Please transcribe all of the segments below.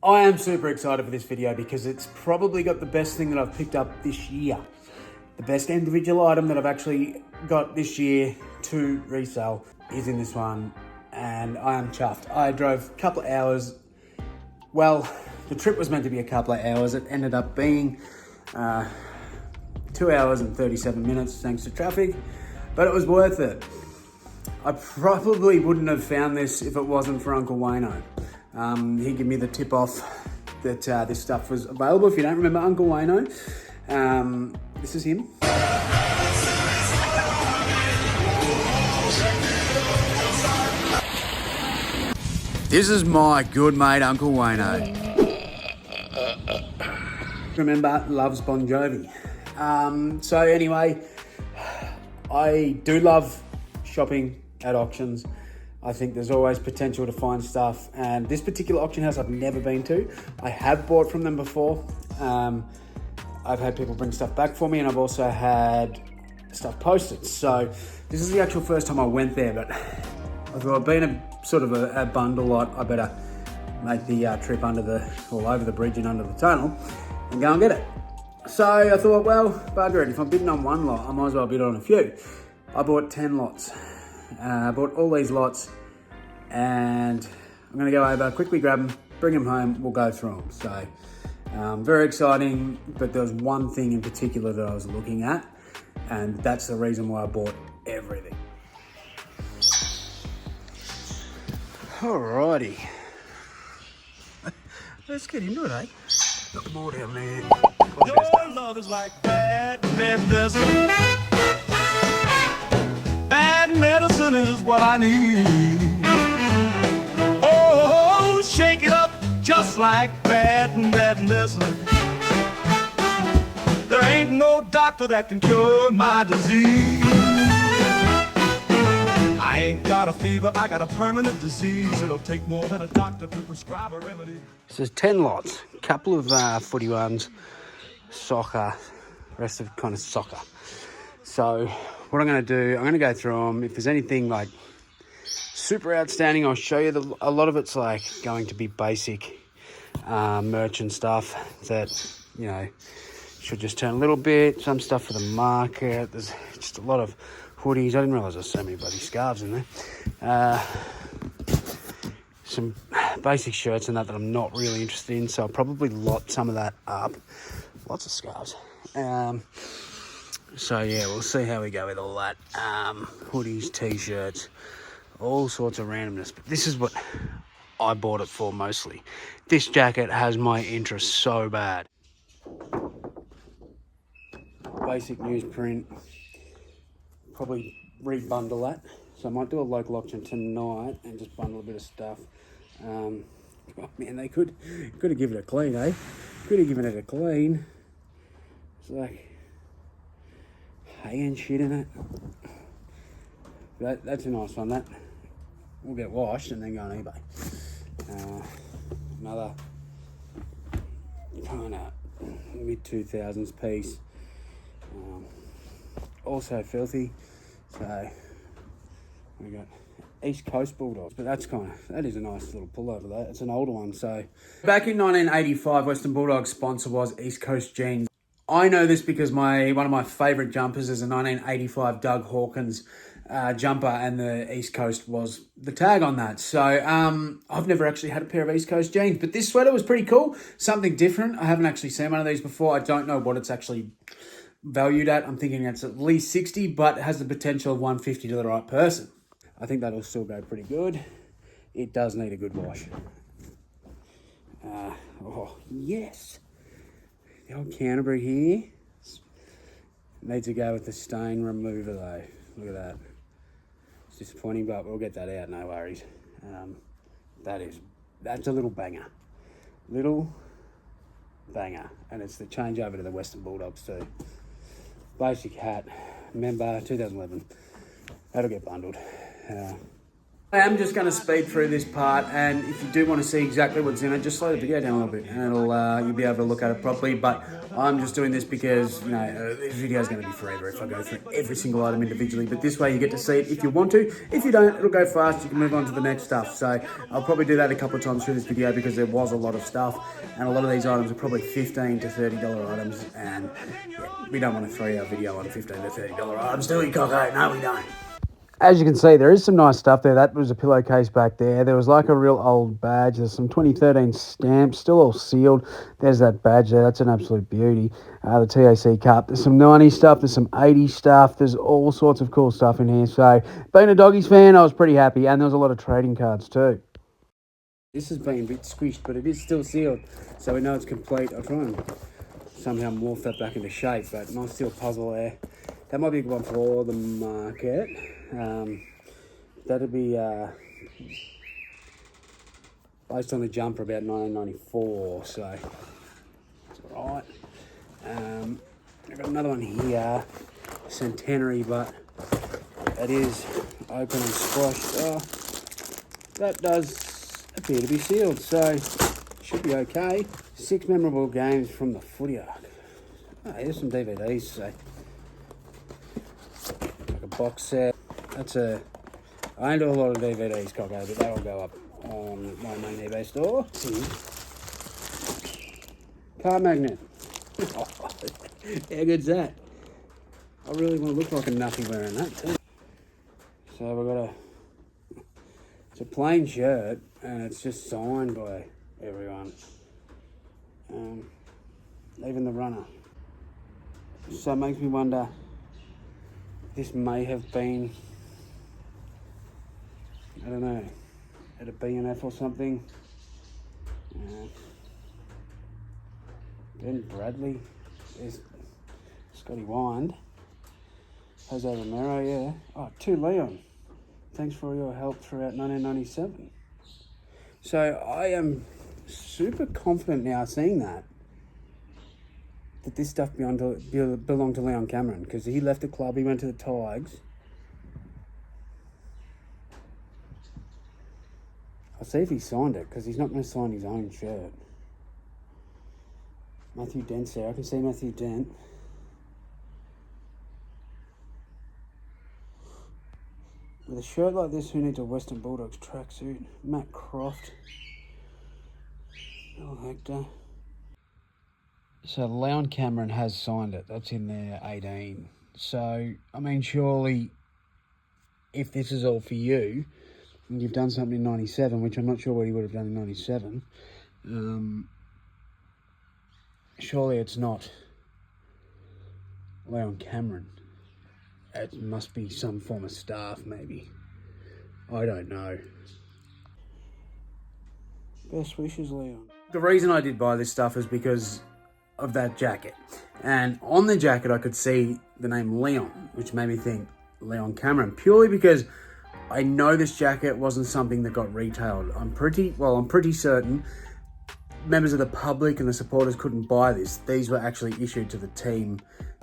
I am super excited for this video because it's probably got the best thing that I've picked up this year. The best individual item that I've actually got this year to resell is in this one, and I am chuffed. I drove a couple of hours. Well, the trip was meant to be a couple of hours. It ended up being 2 hours and 37 minutes thanks to traffic, but it was worth it. I probably wouldn't have found this if it wasn't for Uncle Wayno. He gave me the tip off that this stuff was available. If you don't remember Uncle Wayno, this is him. This is my good mate, Uncle Wayno. Remember, loves Bon Jovi. So anyway, I do love shopping at auctions. I think there's always potential to find stuff, and this particular auction house I've never been to. I have bought from them before. I've had people bring stuff back for me, and I've also had stuff posted. So this is the actual first time I went there, but I thought, being a sort of a bundle lot, I better make the trip over the bridge and under the tunnel and go and get it. So I thought, well, bugger it, if I'm bidding on one lot, I might as well bid on a few. I bought 10 lots. I bought all these lots, and I'm going to go over, quickly grab them, bring them home, we'll go through them. So very exciting, but there was one thing in particular that I was looking at, and that's the reason why I bought everything. Alrighty. Let's get into it, eh? Got the board down there. Your love is like bad medicine. Bad medicine is what I need. Oh, shake it up just like bad medicine. There ain't no doctor that can cure my disease. I ain't got a fever, I got a permanent disease. It'll take more than a doctor to prescribe a remedy. So there's 10 lots, a couple of footy ones, soccer, rest of kind of soccer. So what I'm going to do, I'm going to go through them. If there's anything like super outstanding, I'll show you. A lot of it's like going to be basic merch and stuff that, you know, should just turn a little bit. Some stuff for the market. There's just a lot of hoodies. I didn't realise there's so many bloody scarves in there. Some basic shirts and that I'm not really interested in, so I'll probably lot some of that up. Lots of scarves. So yeah, we'll see how we go with all that. Hoodies, t-shirts, all sorts of randomness. But this is what I bought it for mostly. This jacket has my interest so bad. Basic newsprint. Probably rebundle that. So I might do a local auction tonight and just bundle a bit of stuff. Oh man, they could have given it a clean, eh? Could have given it a clean. It's like hay and shit in it. That's a nice one. That will get washed and then go on eBay. Another kind of mid-2000s piece. Also filthy. So we got East Coast Bulldogs, but that is a nice little pullover. That it's an older one. So back in 1985, Western Bulldogs sponsor was East Coast Jeans. I know this because one of my favourite jumpers is a 1985 Doug Hawkins jumper, and the East Coast was the tag on that. So I've never actually had a pair of East Coast jeans, but this sweater was pretty cool. Something different. I haven't actually seen one of these before. I don't know what it's actually valued at. I'm thinking it's at least 60, but it has the potential of 150 to the right person. I think that'll still go pretty good. It does need a good wash. Oh, yes. The old Canterbury here. Needs to go with the stain remover though. Look at that. It's disappointing, but we'll get that out, no worries. That's a little banger. Little banger. And it's the changeover to the Western Bulldogs too. Basic hat. Remember, 2011. That'll get bundled. I am just going to speed through this part, and if you do want to see exactly what's in it, just slow the video down a little bit, and you'll be able to look at it properly. But I'm just doing this because this video is going to be forever if I go through every single item individually. But this way, you get to see it if you want to. If you don't, it'll go fast. You can move on to the next stuff. So I'll probably do that a couple of times through this video because there was a lot of stuff, and a lot of these items are probably $15 to $30 items, and yeah, we don't want to throw our video on $15 to $30 items, do we, Coco? No, we don't. As you can see, there is some nice stuff there. That was a pillowcase back there. There was like a real old badge. There's some 2013 stamps, still all sealed. There's that badge there. That's an absolute beauty. The TAC Cup. There's some 90s stuff. There's some 80s stuff. There's all sorts of cool stuff in here. So, being a Doggies fan, I was pretty happy. And there was a lot of trading cards too. This has been a bit squished, but it is still sealed. So we know it's complete. I'll try and somehow morph that back into shape. But nice steel puzzle there. That might be a good one for the market. That'd be based on the jumper about 1994, so it's all right. I've got another one here, centenary, but it is open and squashed. Oh, that does appear to be sealed, so should be okay. 6 memorable games from the footy arc. Oh, here's some DVDs, so like a box set. I don't do a lot of DVDs, Coco, but that'll go up on my main eBay store. Car magnet. How good's that? I really want to look like a nuffy wearing that too. So we've got it's a plain shirt and it's just signed by everyone. Even the runner. So it makes me wonder, this may have been, I don't know, at a B&F or something. Ben Bradley, there's Scotty Wind, Jose Romero, yeah. Oh, to Leon. Thanks for all your help throughout 1997. So I am super confident now seeing that this stuff belonged to Leon Cameron, because he left the club, he went to the Tigers. I'll see if he signed it, because he's not going to sign his own shirt. Matthew Dent's there. I can see Matthew Dent. With a shirt like this, who needs a Western Bulldogs tracksuit? Matt Croft. Bill Hector. So Leon Cameron has signed it. That's in there 18. So, I mean, surely, if this is all for you, and you've done something in 97, which I'm not sure what he would have done in 97, surely it's not Leon Cameron. It must be some form of staff, maybe. I don't know. Best wishes, Leon. The reason I did buy this stuff is because of that jacket. And on the jacket, I could see the name Leon, which made me think Leon Cameron, purely because I know this jacket wasn't something that got retailed. I'm pretty certain members of the public and the supporters couldn't buy this. These were actually issued to the team,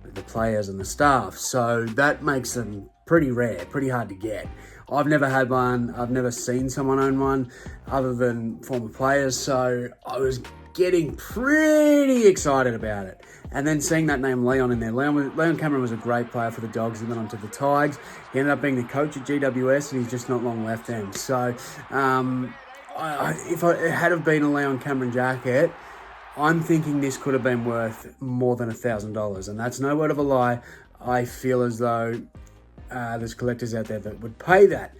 the players and the staff. So that makes them pretty rare, pretty hard to get. I've never had one. I've never seen someone own one other than former players. So I was getting pretty excited about it. And then seeing that name Leon in there. Leon Cameron was a great player for the Dogs. He went on to the Tigers. He ended up being the coach at GWS, and he's just not long left then. So if it had have been a Leon Cameron jacket, I'm thinking this could have been worth more than $1,000. And that's no word of a lie. I feel as though there's collectors out there that would pay that.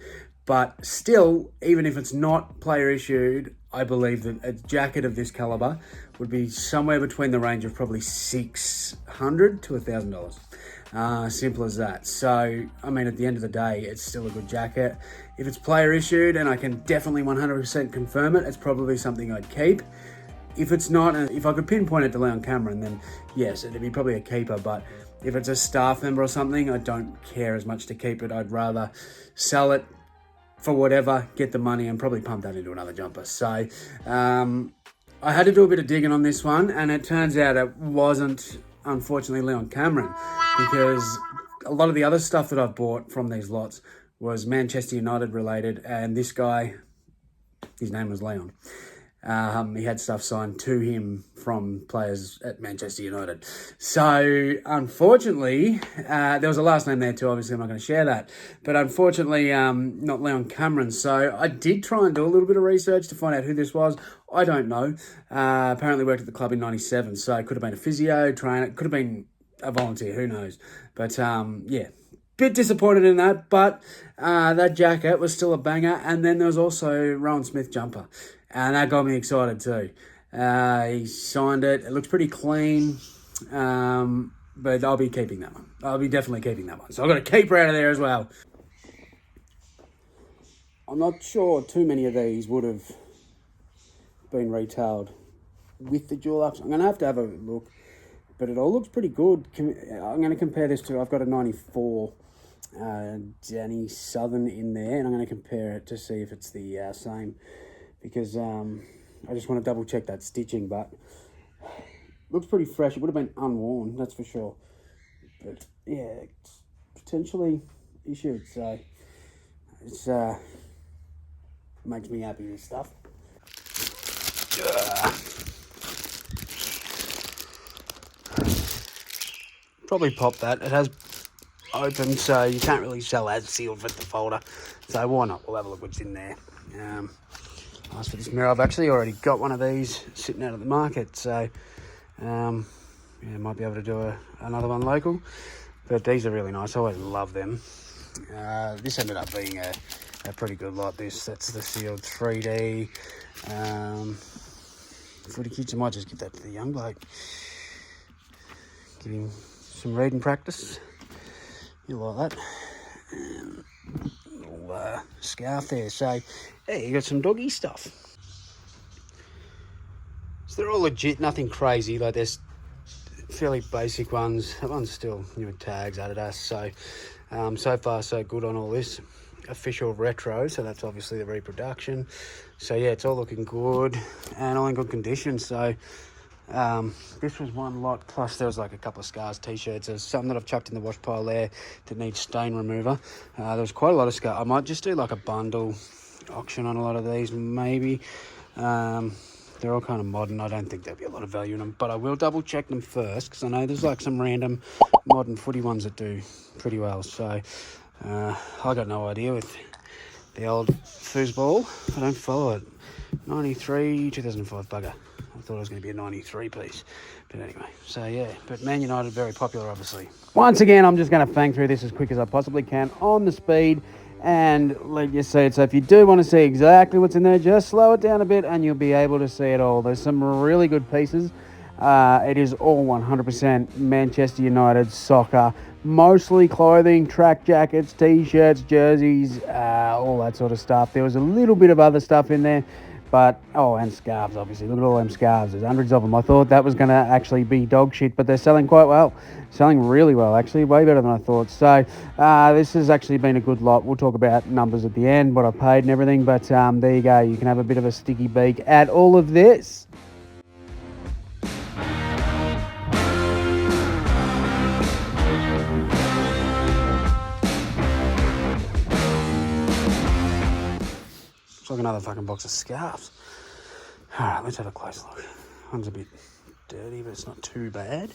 But still, even if it's not player issued, I believe that a jacket of this caliber would be somewhere between the range of probably $600 to $1,000. Simple as that. So, I mean, at the end of the day, it's still a good jacket. If it's player issued, and I can definitely 100% confirm it, it's probably something I'd keep. If it's not, and if I could pinpoint it to Leon Cameron, then yes, it'd be probably a keeper. But if it's a staff member or something, I don't care as much to keep it. I'd rather sell it for whatever, get the money, and probably pump that into another jumper. So I had to do a bit of digging on this one, and it turns out it wasn't, unfortunately, Leon Cameron, because a lot of the other stuff that I've bought from these lots was Manchester United related, and this guy, his name was Leon. He had stuff signed to him from players at Manchester United. So, unfortunately, there was a last name there too. Obviously, I'm not going to share that. But unfortunately, not Leon Cameron. So, I did try and do a little bit of research to find out who this was. I don't know. Apparently worked at the club in 97. So, it could have been a physio, trainer. It could have been a volunteer. Who knows? But, yeah. Bit disappointed in that, but that jacket was still a banger. And then there was also Rowan Smith jumper, and that got me excited too. He signed it. It looks pretty clean, but I'll be keeping that one. I'll be definitely keeping that one. So I've got a keeper out of there as well. I'm not sure too many of these would have been retailed with the dual ups. I'm going to have a look, but it all looks pretty good. I'm going to compare this to, I've got a 94 Danny Southern in there, and I'm going to compare it to see if it's the same, because I just want to double check that stitching, but looks pretty fresh. It would have been unworn, that's for sure, but yeah, it's potentially issued, so it's makes me happy, this stuff. Probably pop that. It has open, so you can't really sell as sealed with the folder, so why not? We'll have a look what's in there. As for this mirror, I've actually already got one of these sitting out at the market, so yeah, might be able to do another one local, but these are really nice. I always love them. This ended up being a pretty good lot. That's the sealed 3D footy kids. I might just give that to the young bloke, give him some reading practice. You like that? Little scarf there. So, yeah, you got some doggy stuff. So they're all legit, nothing crazy. Like, there's fairly basic ones. That one's still new tags, Adidas. So, so far so good on all this. Official retro, so that's obviously the reproduction. So yeah, it's all looking good and all in good condition. So this was one lot, plus there was like a couple of scars, t-shirts. There's some that I've chucked in the wash pile there that needs stain remover. There was quite a lot of scars. I might just do like a bundle auction on a lot of these, maybe. They're all kind of modern. I don't think there'll be a lot of value in them, but I will double check them first, because I know there's like some random modern footy ones that do pretty well. So I got no idea with the old foosball. I don't follow it. 93, 2005 bugger. I thought it was going to be a 93 piece. But anyway, so yeah. But Man United, very popular, obviously. Once again, I'm just going to bang through this as quick as I possibly can on the speed and let you see it. So if you do want to see exactly what's in there, just slow it down a bit and you'll be able to see it all. There's some really good pieces. It is all 100% Manchester United soccer, mostly clothing, track jackets, t-shirts, jerseys, all that sort of stuff. There was a little bit of other stuff in there, but, oh, and scarves, obviously. Look at all them scarves. There's hundreds of them. I thought that was going to actually be dog shit, but they're selling quite well. Selling really well, actually. Way better than I thought. So this has actually been a good lot. We'll talk about numbers at the end, what I paid and everything, but there you go. You can have a bit of a sticky beak at all of this. It's like another fucking box of scarves. Alright, let's have a close look. One's a bit dirty, but it's not too bad.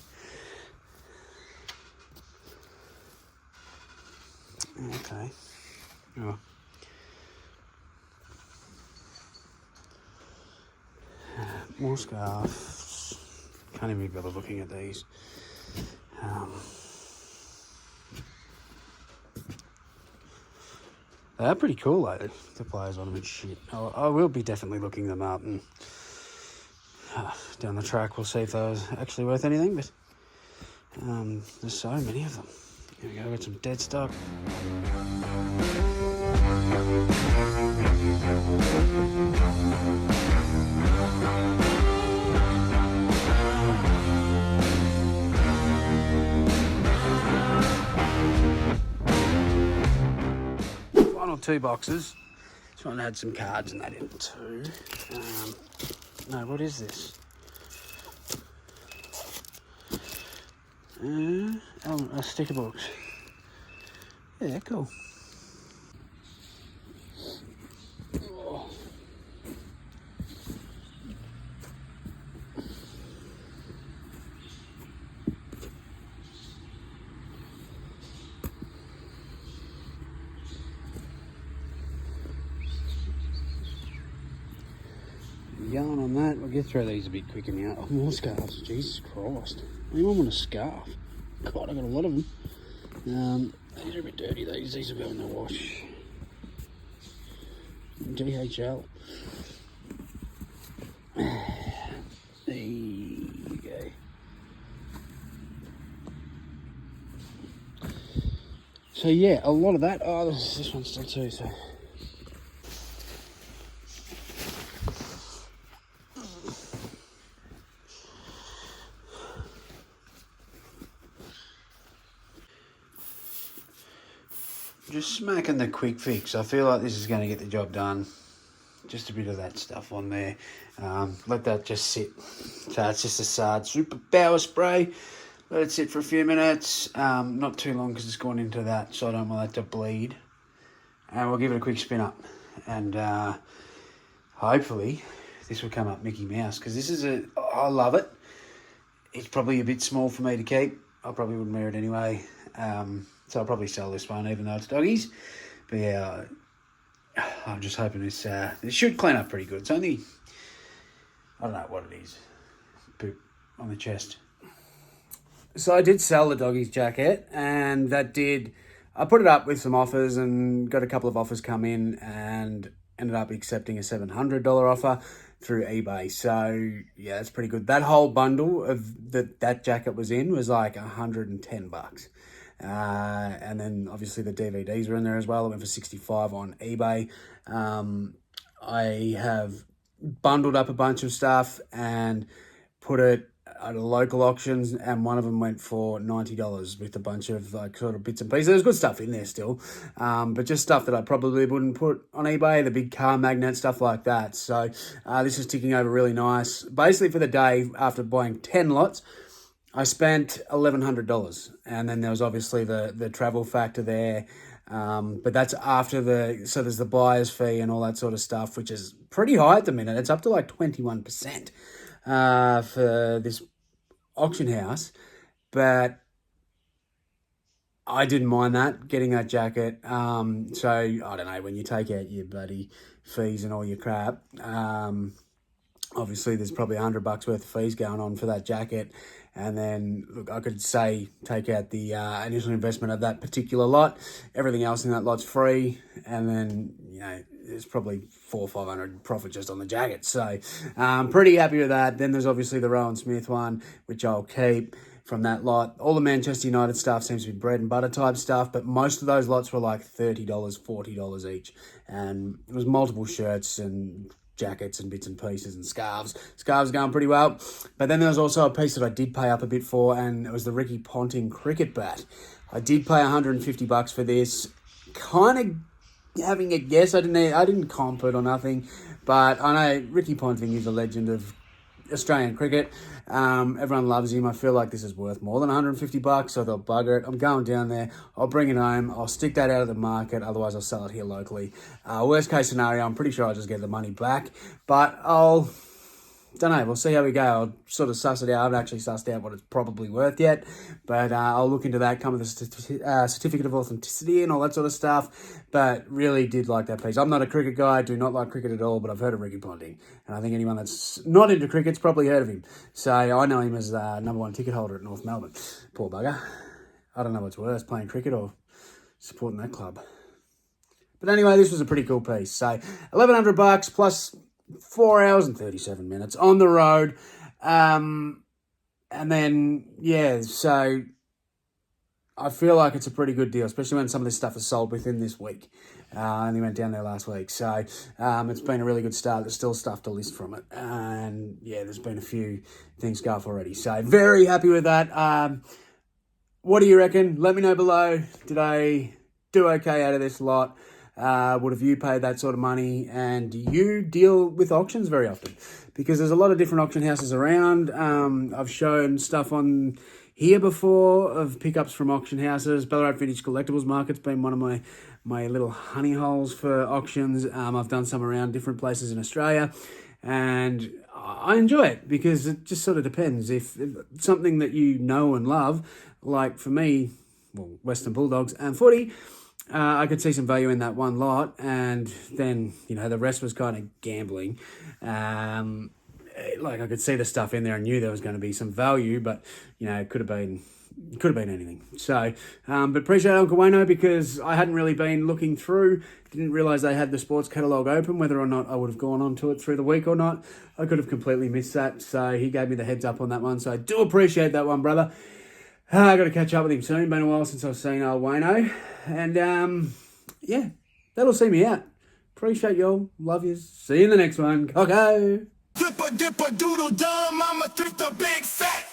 Okay. Oh. More scarves. Can't even be bothered looking at these. They're pretty cool, though, the players on them and shit. I will be definitely looking them up, and down the track we'll see if those are actually worth anything, but there's so many of them. Here we go, got some dead stock. One or two boxes. This one had some cards and that in it too. No, what is this? A sticker box. Yeah, cool. I'll get through these a bit quicker now. Oh, more scarves. Jesus Christ. Anyone want a scarf? God, I got a lot of them. These are a bit dirty. These will go in the wash. DHL. There you go. So yeah, a lot of that. Oh, this one's still too, so. Just smacking the quick fix. I feel like this is going to get the job done. Just a bit of that stuff on there. Let that just sit. So it's just a Sard Super Power Spray. Let it sit for a few minutes. Not too long because it's gone into that, so I don't want that to bleed. And we'll give it a quick spin up. And hopefully this will come up Mickey Mouse, because this is I love it. It's probably a bit small for me to keep. I probably wouldn't wear it anyway. So I'll probably sell this one, even though it's doggies. But yeah, I'm just hoping this should clean up pretty good. It's only, I don't know what it is, poop on the chest. So I did sell the doggies jacket, and that did, I put it up with some offers and got a couple of offers come in, and ended up accepting a $700 offer through eBay. So yeah, that's pretty good. That whole bundle of that jacket was in was like $110. And then obviously the DVDs were in there as well. It went for $65 on eBay. I have bundled up a bunch of stuff and put it at a local auctions, and one of them went for $90 with a bunch of like sort of bits and pieces. There's good stuff in there still, but just stuff that I probably wouldn't put on eBay, the big car magnet, stuff like that. So this is ticking over really nice. Basically for the day, after buying 10 lots, I spent $1,100, and then there was obviously the travel factor there, but that's after so there's the buyer's fee and all that sort of stuff, which is pretty high at the minute. It's up to like 21% for this auction house, but I didn't mind that, getting that jacket. So I don't know, when you take out your bloody fees and all your crap, obviously there's probably $100 worth of fees going on for that jacket. And then, look, I could say take out the initial investment of that particular lot. Everything else in that lot's free. And then, you know, there's probably $400 or $500 profit just on the jacket. So I'm pretty happy with that. Then there's obviously the Rowan Smith one, which I'll keep from that lot. All the Manchester United stuff seems to be bread and butter type stuff, but most of those lots were like $30, $40 each. And it was multiple shirts and jackets and bits and pieces and scarves. Scarves going pretty well. But then there was also a piece that I did pay up a bit for, and it was the Ricky Ponting cricket bat. I did pay $150 for this. Kind of having a guess. I didn't comp it or nothing, but I know Ricky Ponting is a legend of Australian cricket. Everyone loves him. I feel like this is worth more than $150, so they'll bugger it. I'm going down there. I'll bring it home. I'll stick that out of the market. Otherwise, I'll sell it here locally. Worst case scenario, I'm pretty sure I'll just get the money back. But don't know, we'll see how we go. I'll sort of suss it out. I haven't actually sussed out what it's probably worth yet, but I'll look into that, come with a certificate of authenticity and all that sort of stuff. But really did like that piece. I'm not a cricket guy, do not like cricket at all, but I've heard of Ricky Ponting, and I think anyone that's not into cricket's probably heard of him. So I know him as #1 ticket holder at North Melbourne. Poor bugger. I don't know what's worse, playing cricket or supporting that club. But anyway, this was a pretty cool piece. So $1,100 plus 4 hours and 37 minutes on the road. And then, yeah, so I feel like it's a pretty good deal, especially when some of this stuff is sold within this week. I only went down there last week. So it's been a really good start. There's still stuff to list from it. And yeah, there's been a few things go off already. So very happy with that. What do you reckon? Let me know below. Did I do okay out of this lot? Would have you paid that sort of money? And do you deal with auctions very often? Because there's a lot of different auction houses around. I've shown stuff on here before of pickups from auction houses. Ballarat Vintage Collectibles Market's been one of my little honey holes for auctions. I've done some around different places in Australia, and I enjoy it because it just sort of depends. If something that you know and love, like for me, well, Western Bulldogs and footy, I could see some value in that one lot, and then, you know, the rest was kind of gambling. like I could see the stuff in there and knew there was going to be some value, but it could have been anything. So, but appreciate Uncle Wayno, because I hadn't really been looking through. Didn't realise they had the sports catalogue open. Whether or not I would have gone on to it through the week or not, I could have completely missed that. So he gave me the heads up on that one. So I do appreciate that one, brother. I got to catch up with him soon. Been a while since I've seen old Wayno. And yeah, that'll see me out. Appreciate y'all. Love yous. See you in the next one. Coco. Flip a dip a doodle dumb, I'ma thrift a big fat